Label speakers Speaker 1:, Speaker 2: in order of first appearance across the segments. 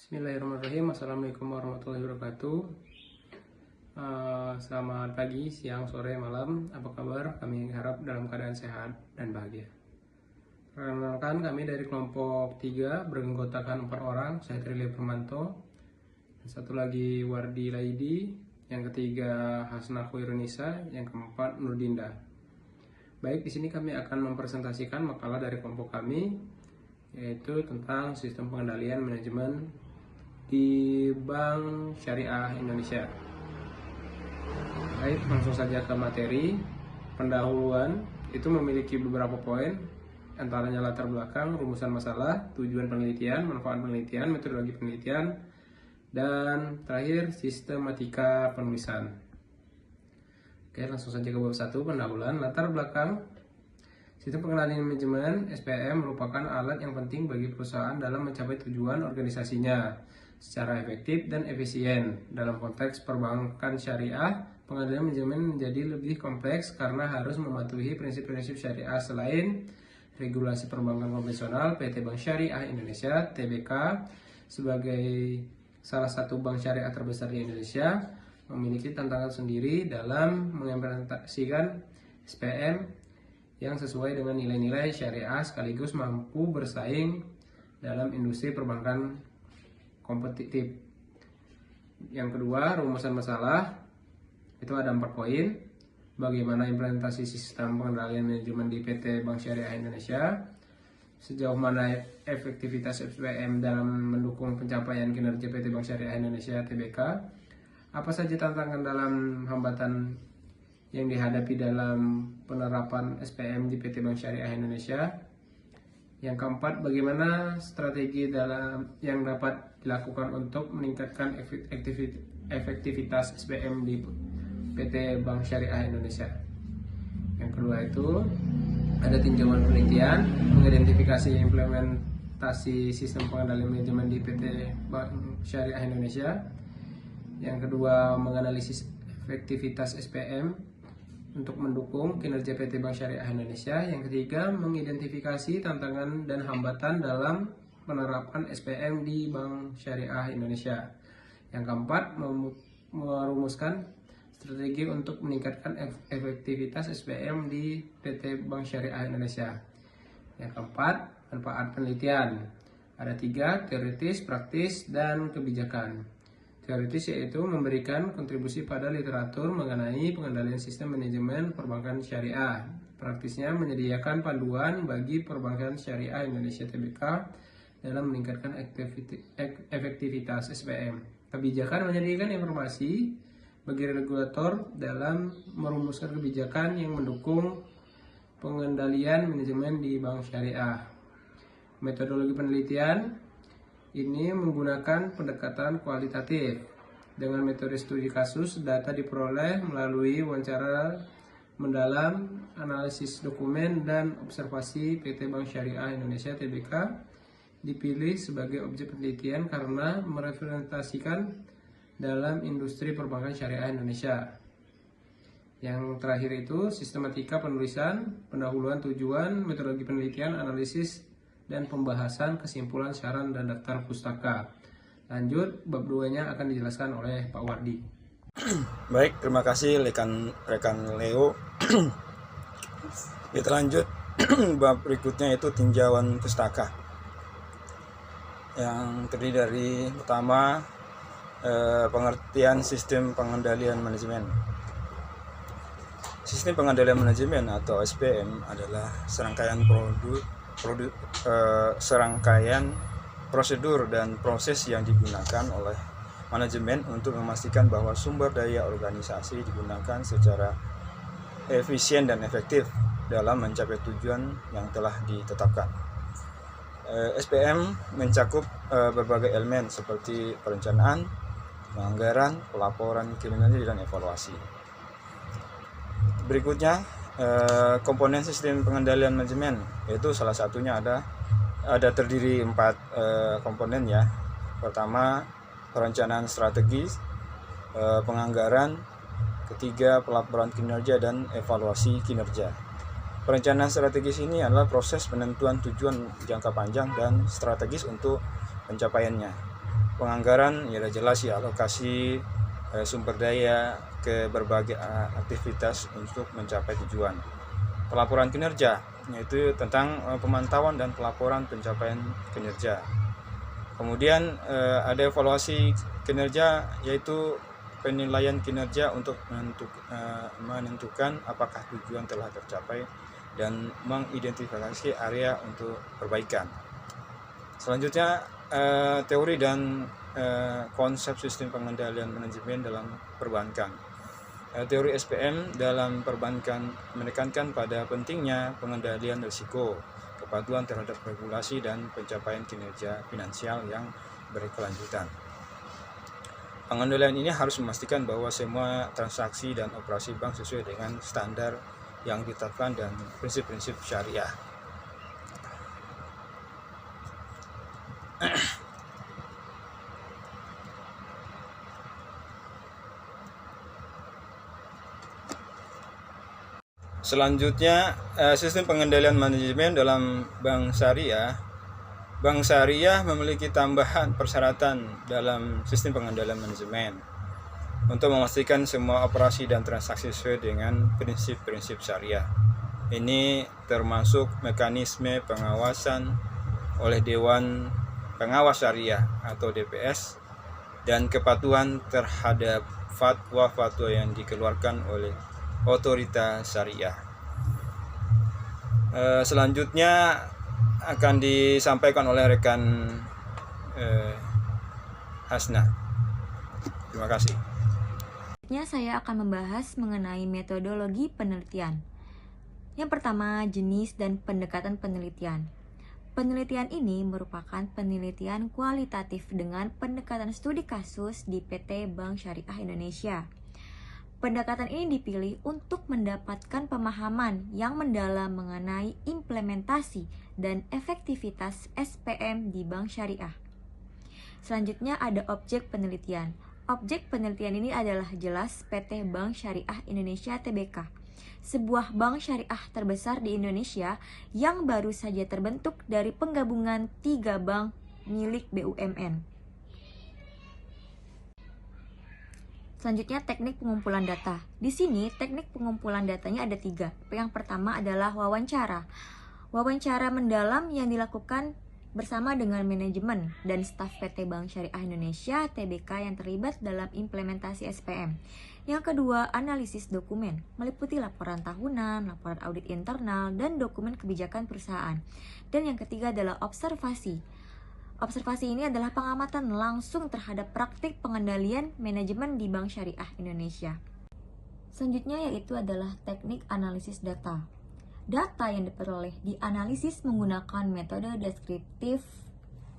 Speaker 1: Bismillahirrahmanirrahim. Assalamualaikum warahmatullahi wabarakatuh. Selamat pagi, siang, sore, malam. Apa kabar? Kami harap dalam keadaan sehat dan bahagia. Perkenalkan, kami dari kelompok 3 beranggotakan 4 orang. Saya Trilly Permanto, satu lagi Wardi Laidi, yang ketiga Hasnah Khairunisa, yang keempat Nurdinda. Baik, di sini kami akan mempresentasikan makalah dari kelompok kami, yaitu tentang sistem pengendalian manajemen di Bank Syariah Indonesia. Baik, langsung saja ke materi. Pendahuluan itu memiliki beberapa poin, antaranya latar belakang, rumusan masalah, tujuan penelitian, manfaat penelitian, metodologi penelitian, dan terakhir sistematika penulisan. Oke, langsung saja ke bab 1, pendahuluan. Latar belakang. Sistem pengendalian manajemen (SPM) merupakan alat yang penting bagi perusahaan dalam mencapai tujuan organisasinya secara efektif dan efisien. Dalam konteks perbankan syariah, pengendalian manajemen menjadi lebih kompleks karena harus mematuhi prinsip-prinsip syariah selain regulasi perbankan konvensional. PT Bank Syariah Indonesia (TBK) sebagai salah satu bank syariah terbesar di Indonesia memiliki tantangan sendiri dalam mengimplementasikan SPM yang sesuai dengan nilai-nilai syariah sekaligus mampu bersaing dalam industri perbankan kompetitif. Yang kedua, rumusan masalah. Itu ada 4 poin. Bagaimana implementasi sistem pengendalian manajemen di PT Bank Syariah Indonesia? Sejauh mana efektivitas SPM dalam mendukung pencapaian kinerja PT Bank Syariah Indonesia (TBK)? Apa saja tantangan dalam hambatan yang dihadapi dalam penerapan SPM di PT Bank Syariah Indonesia? Yang keempat, bagaimana strategi yang dapat dilakukan untuk meningkatkan efektivitas SPM di PT Bank Syariah Indonesia? Yang kedua itu ada tinjauan penelitian, mengidentifikasi implementasi sistem pengendalian manajemen di PT Bank Syariah Indonesia. Yang kedua, menganalisis efektivitas SPM untuk mendukung kinerja PT Bank Syariah Indonesia. Yang ketiga, mengidentifikasi tantangan dan hambatan dalam penerapan SPM di Bank Syariah Indonesia. Yang keempat, merumuskan strategi untuk meningkatkan efektivitas SPM di PT Bank Syariah Indonesia. Yang keempat, manfaat penelitian. Ada 3, teoritis, praktis, dan kebijakan. Teoritis yaitu memberikan kontribusi pada literatur mengenai pengendalian sistem manajemen perbankan syariah. Praktisnya menyediakan panduan bagi perbankan syariah Indonesia (TBK) dalam meningkatkan efektivitas SPM. Kebijakan menyediakan informasi bagi regulator dalam merumuskan kebijakan yang mendukung pengendalian manajemen di bank syariah. Metodologi penelitian ini menggunakan pendekatan kualitatif. Dengan metode studi kasus, data diperoleh melalui wawancara mendalam, analisis dokumen, dan observasi. PT Bank Syariah Indonesia (TBK) dipilih sebagai objek penelitian karena merepresentasikan dalam industri perbankan syariah Indonesia. Yang terakhir itu sistematika penulisan, pendahuluan, tujuan, metodologi penelitian, analisis, dan pembahasan kesimpulan, saran, dan daftar pustaka. Lanjut, bab 2-nya akan dijelaskan oleh Pak Wardi.
Speaker 2: Baik, terima kasih rekan Leo. Kita lanjut bab berikutnya, itu tinjauan pustaka. Yang terdiri dari pertama, pengertian sistem pengendalian manajemen. Sistem pengendalian manajemen atau SPM adalah serangkaian prosedur dan proses yang digunakan oleh manajemen untuk memastikan bahwa sumber daya organisasi digunakan secara efisien dan efektif dalam mencapai tujuan yang telah ditetapkan. SPM mencakup berbagai elemen seperti perencanaan, penganggaran, pelaporan kinerja, dan evaluasi. Berikutnya, komponen sistem pengendalian manajemen, yaitu salah satunya ada terdiri 4 komponen ya. Pertama, perencanaan strategis, penganggaran, ketiga pelaporan kinerja, dan evaluasi kinerja. Perencanaan strategis ini adalah proses penentuan tujuan jangka panjang dan strategis untuk pencapaiannya. penganggaran ya jelas ya, alokasi sumber daya ke berbagai aktivitas untuk mencapai tujuan. Pelaporan kinerja yaitu tentang pemantauan dan pelaporan pencapaian kinerja. Kemudian ada evaluasi kinerja yaitu penilaian kinerja untuk menentukan apakah tujuan telah tercapai dan mengidentifikasi area untuk perbaikan. Selanjutnya teori dan konsep sistem pengendalian manajemen dalam perbankan. Teori SPM dalam perbankan menekankan pada pentingnya pengendalian risiko, kepatuhan terhadap regulasi dan pencapaian kinerja finansial yang berkelanjutan. Pengendalian ini harus memastikan bahwa semua transaksi dan operasi bank sesuai dengan standar yang ditetapkan dan prinsip-prinsip syariah. Selanjutnya, sistem pengendalian manajemen dalam bank syariah. Bank syariah memiliki tambahan persyaratan dalam sistem pengendalian manajemen untuk memastikan semua operasi dan transaksi sesuai dengan prinsip-prinsip syariah. Ini termasuk mekanisme pengawasan oleh Dewan Pengawas Syariah atau DPS dan kepatuhan terhadap fatwa-fatwa yang dikeluarkan oleh otoritas syariah. Selanjutnya akan disampaikan oleh rekan Hasna. Terima kasih.
Speaker 3: Selanjutnya saya akan membahas mengenai metodologi penelitian. Yang pertama, jenis dan pendekatan penelitian. Penelitian ini merupakan penelitian kualitatif dengan pendekatan studi kasus di PT Bank Syariah Indonesia. Pendekatan ini dipilih untuk mendapatkan pemahaman yang mendalam mengenai implementasi dan efektivitas SPM di Bank Syariah. Selanjutnya ada objek penelitian. Objek penelitian ini adalah jelas PT Bank Syariah Indonesia Tbk, sebuah bank syariah terbesar di Indonesia yang baru saja terbentuk dari penggabungan 3 bank milik BUMN. Selanjutnya teknik pengumpulan data. Di sini teknik pengumpulan datanya ada 3. Yang pertama adalah wawancara. Wawancara mendalam yang dilakukan bersama dengan manajemen dan staf PT Bank Syariah Indonesia Tbk yang terlibat dalam implementasi SPM. Yang kedua, analisis dokumen, meliputi laporan tahunan, laporan audit internal, dan dokumen kebijakan perusahaan. Dan yang ketiga adalah observasi. Observasi ini adalah pengamatan langsung terhadap praktik pengendalian manajemen di Bank Syariah Indonesia. Selanjutnya yaitu adalah teknik analisis data. Data yang diperoleh dianalisis menggunakan metode deskriptif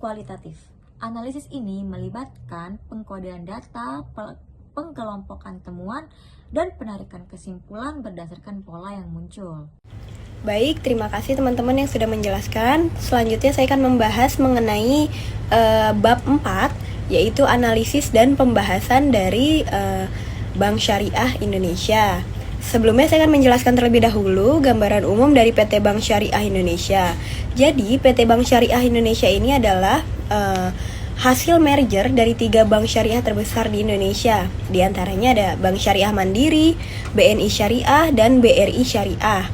Speaker 3: kualitatif. Analisis ini melibatkan pengkodean data, pengkelompokan temuan, dan penarikan kesimpulan berdasarkan pola yang muncul.
Speaker 4: Baik, terima kasih teman-teman yang sudah menjelaskan. Selanjutnya saya akan membahas mengenai bab 4, yaitu analisis dan pembahasan dari Bank Syariah Indonesia. Sebelumnya saya akan menjelaskan terlebih dahulu gambaran umum dari PT Bank Syariah Indonesia. Jadi PT Bank Syariah Indonesia ini adalah hasil merger dari 3 bank syariah terbesar di Indonesia. Di antaranya ada Bank Syariah Mandiri, BNI Syariah, dan BRI Syariah.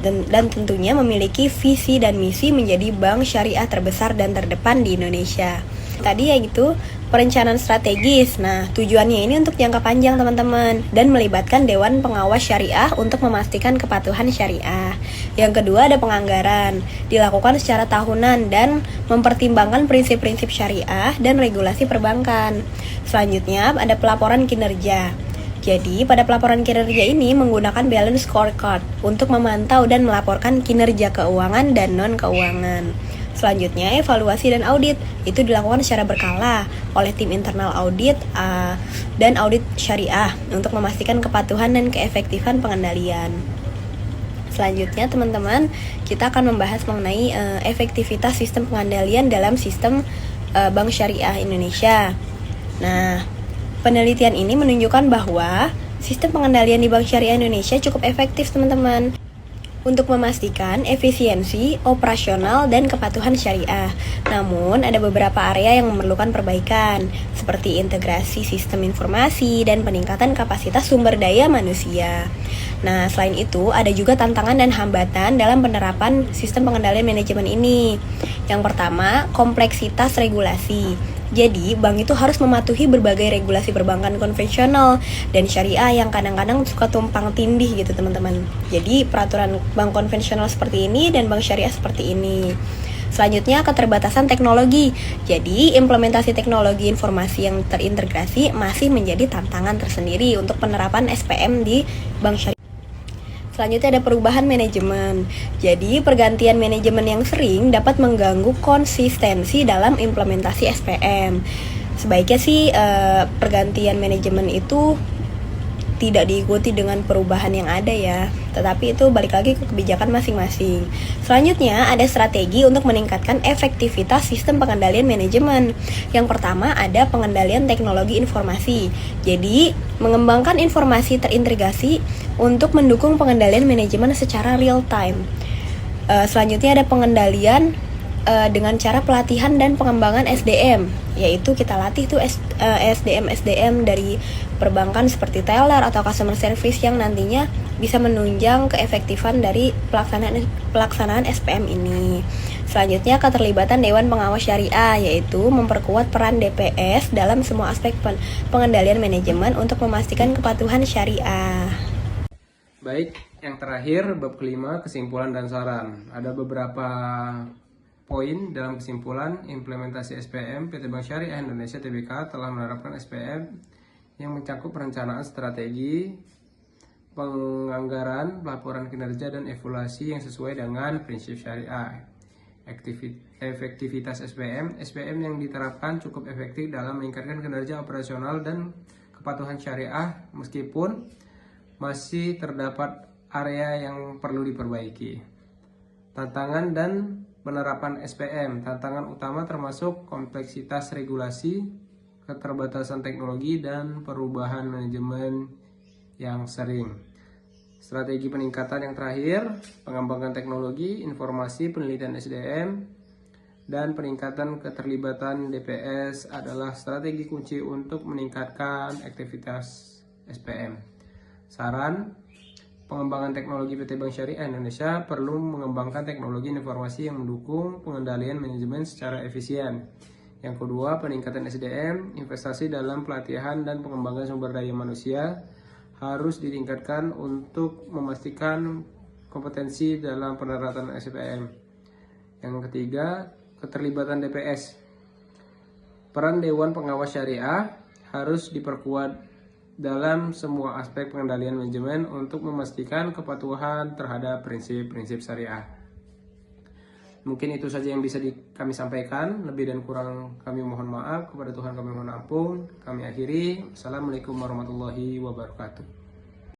Speaker 4: Dan tentunya memiliki visi dan misi menjadi bank syariah terbesar dan terdepan di Indonesia. Tadi yaitu perencanaan strategis. Nah, tujuannya ini untuk jangka panjang teman-teman dan melibatkan Dewan Pengawas Syariah untuk memastikan kepatuhan syariah. Yang kedua ada penganggaran, dilakukan secara tahunan dan mempertimbangkan prinsip-prinsip syariah dan regulasi perbankan. Selanjutnya ada pelaporan kinerja. Jadi, pada pelaporan kinerja ini menggunakan balance scorecard untuk memantau dan melaporkan kinerja keuangan dan non-keuangan. Selanjutnya, evaluasi dan audit. Itu dilakukan secara berkala oleh tim internal audit dan audit syariah untuk memastikan kepatuhan dan keefektifan pengendalian. Selanjutnya, teman-teman, kita akan membahas mengenai efektivitas sistem pengendalian dalam sistem Bank Syariah Indonesia. Nah, penelitian ini menunjukkan bahwa sistem pengendalian di Bank Syariah Indonesia cukup efektif, teman-teman. untuk memastikan efisiensi, operasional, dan kepatuhan syariah. Namun, ada beberapa area yang memerlukan perbaikan, seperti integrasi sistem informasi dan peningkatan kapasitas sumber daya manusia. Nah, selain itu, ada juga tantangan dan hambatan dalam penerapan sistem pengendalian manajemen ini. Yang pertama, kompleksitas regulasi. Jadi, bank itu harus mematuhi berbagai regulasi perbankan konvensional dan syariah yang kadang-kadang suka tumpang tindih gitu teman-teman. Jadi, peraturan bank konvensional seperti ini dan bank syariah seperti ini. Selanjutnya, keterbatasan teknologi. Jadi, implementasi teknologi informasi yang terintegrasi masih menjadi tantangan tersendiri untuk penerapan SPM di bank syariah. Selanjutnya ada perubahan manajemen. Jadi, pergantian manajemen yang sering dapat mengganggu konsistensi dalam implementasi SPM. Sebaiknya sih pergantian manajemen itu tidak diikuti dengan perubahan yang ada ya, tetapi itu balik lagi ke kebijakan masing-masing. Selanjutnya ada strategi untuk meningkatkan efektivitas sistem pengendalian manajemen. Yang pertama ada pengendalian teknologi informasi. Jadi mengembangkan informasi terintegrasi untuk mendukung pengendalian manajemen secara real time. Selanjutnya ada pengendalian dengan cara pelatihan dan pengembangan SDM, yaitu kita latih tuh SDM dari perbankan seperti teller atau customer service yang nantinya bisa menunjang keefektifan dari pelaksanaan SPM ini. Selanjutnya keterlibatan Dewan Pengawas Syariah, yaitu memperkuat peran DPS dalam semua aspek pengendalian manajemen untuk memastikan kepatuhan syariah.
Speaker 1: Baik, yang terakhir bab kelima, kesimpulan dan saran. Ada beberapa poin dalam kesimpulan. Implementasi SPM, PT Bank Syariah Indonesia Tbk telah menerapkan SPM yang mencakup perencanaan strategi, penganggaran, pelaporan kinerja, dan evaluasi yang sesuai dengan prinsip syariah. Efektivitas SPM yang diterapkan cukup efektif dalam meningkatkan kinerja operasional dan kepatuhan syariah, meskipun masih terdapat area yang perlu diperbaiki. Tantangan dan penerapan SPM. Tantangan utama termasuk kompleksitas regulasi, keterbatasan teknologi, dan perubahan manajemen yang sering. Strategi peningkatan yang terakhir, pengembangan teknologi, informasi, penelitian SDM, dan peningkatan keterlibatan DPS adalah strategi kunci untuk meningkatkan aktivitas SPM. Saran, pengembangan teknologi PT Bank Syariah Indonesia perlu mengembangkan teknologi informasi yang mendukung pengendalian manajemen secara efisien. Yang kedua, peningkatan SDM, investasi dalam pelatihan dan pengembangan sumber daya manusia harus ditingkatkan untuk memastikan kompetensi dalam penerapan SPM. Yang ketiga, keterlibatan DPS. Peran Dewan Pengawas Syariah harus diperkuat dalam semua aspek pengendalian manajemen untuk memastikan kepatuhan terhadap prinsip-prinsip syariah. Mungkin itu saja yang bisa kami sampaikan. Lebih dan kurang kami mohon maaf. Kepada Tuhan kami mohon ampun. Kami akhiri. Assalamualaikum warahmatullahi wabarakatuh.